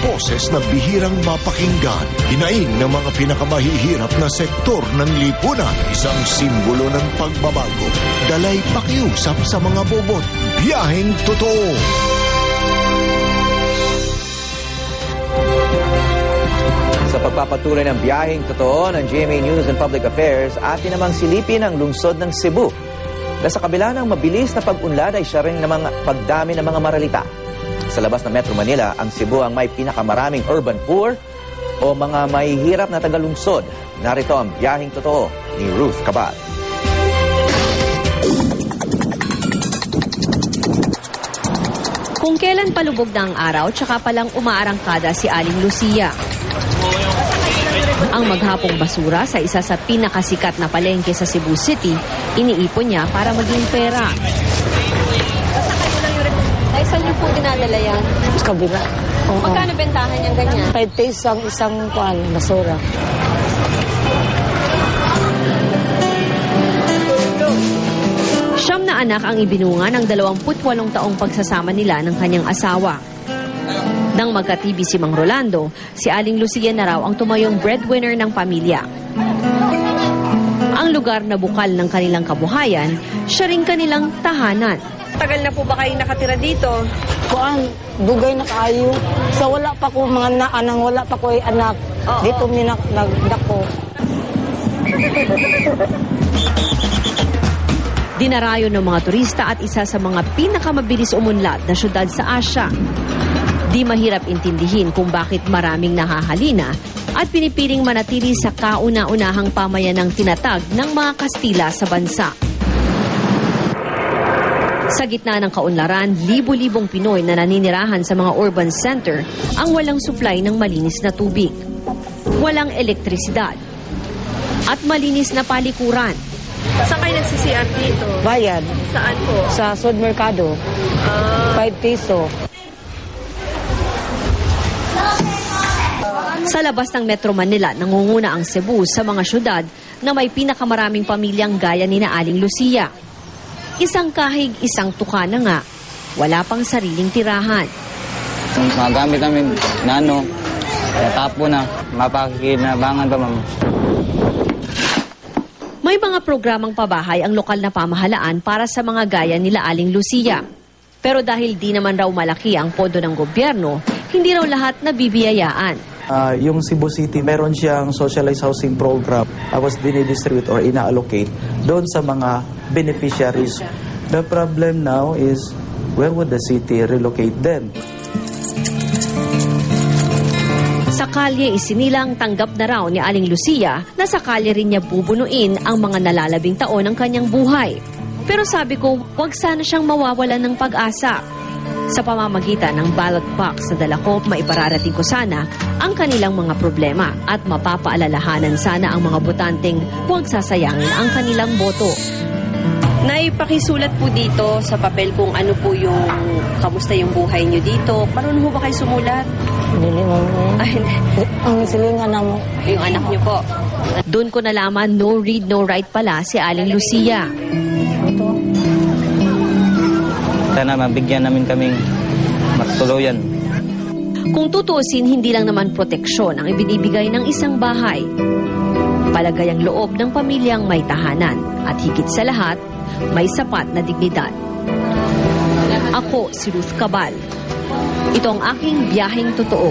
boses na bihirang mapakinggan. Hinaing ng mga pinakamahihirap na sektor ng lipunan. Isang simbolo ng pagbabago. Dalay pakiusap sa mga bobot. Biyaheng totoo. Sa pagpapatuloy ng biyaheng totoo ng GMA News and Public Affairs, atin namang silipin ang lungsod ng Cebu. Na sa kabila ng mabilis na pag-unlad ay siya rin namang pagdami ng mga maralita. Sa labas ng Metro Manila, ang Cebu ang may pinakamaraming urban poor o mga mahihirap na tagalungsod. Narito ang biyaheng totoo ni Ruth Cabal. Kung kailan palubog na ang araw, tsaka palang umaarangkada si Aling Lucia. Ang maghapong basura sa isa sa pinakasikat na palengke sa Cebu City, iniipon niya para maging pera. Ay, saan niyo po dinadala yan? Sa kabila. Magkano bentahan niyang ganyan? 5 pesos ang isang basura. Siyam na anak ang ibinunga ng 28 taong pagsasama nila ng kanyang asawa. Nang magka-TB si Mang Rolando, si Aling Lucia na raw ang tumayong breadwinner ng pamilya. Ang lugar na bukal ng kanilang kabuhayan, siya rin kanilang tahanan. Tagal na po ba kayo nakatira dito? Kuan, dugay na kayo. Sa wala pa ko mga naanang, wala pa ko anak. Oo. Dito nagdako. Dinarayo ng mga turista at isa sa mga pinakamabilis umunlad na syudad sa Asya. Di mahirap intindihin kung bakit maraming nahahalina at pinipiling manatili sa kauna-unahang pamayanang tinatag ng mga Kastila sa bansa. Sa gitna ng kaunlaran, libo-libong Pinoy na naninirahan sa mga urban center ang walang supply ng malinis na tubig. Walang elektrisidad at malinis na palikuran. Saan kayo nagsisiat dito? Bayad. Saan po? Sa Sud Mercado. 5 peso. Sa labas ng Metro Manila, nangunguna ang Cebu sa mga syudad na may pinakamaraming pamilyang gaya ni na Aling Lucia. Isang kahig, isang tuka na nga. Wala pang sariling tirahan. Yung mga gamit namin, natapo na, mapakikinabangan pa, ma'am. May mga programang pabahay ang lokal na pamahalaan para sa mga gaya nila Aling Lucia. Pero dahil di naman raw malaki ang pondo ng gobyerno, hindi raw lahat nabibiyayaan. Yung Cebu City, meron siyang socialized housing program. Tapos dinidistribute or ina-allocate doon sa mga beneficiaries. The problem now is, where would the city relocate them? Sa kalye, isinilang tanggap na raw ni Aling Lucia na sa kalye rin niya bubunuin ang mga nalalabing taon ng kanyang buhay. Pero sabi ko, huwag sana siyang mawawalan ng pag-asa. Sa pamamagitan ng ballot box na dala ko, maipararating ko sana ang kanilang mga problema at mapapaalalahanan sana ang mga botanteng huwag sasayangin ang kanilang boto. Naipakisulat po dito sa papel kung ano po yung kamusta yung buhay niyo dito. Marunong mo ba kayo sumulat? Dili mo. Ang silingan na mo. Yung anak niyo po. Doon ko nalaman no read, no write pala si Aling Lucia. Sana mabigyan namin kaming matuluyan. Kung tutuusin, hindi lang naman proteksyon ang ibinibigay ng isang bahay. Palagay ang loob ng pamilyang may tahanan at higit sa lahat, may sapat na dignidad. Ako si Ruth Cabal. Ito ang aking biyaheng totoo.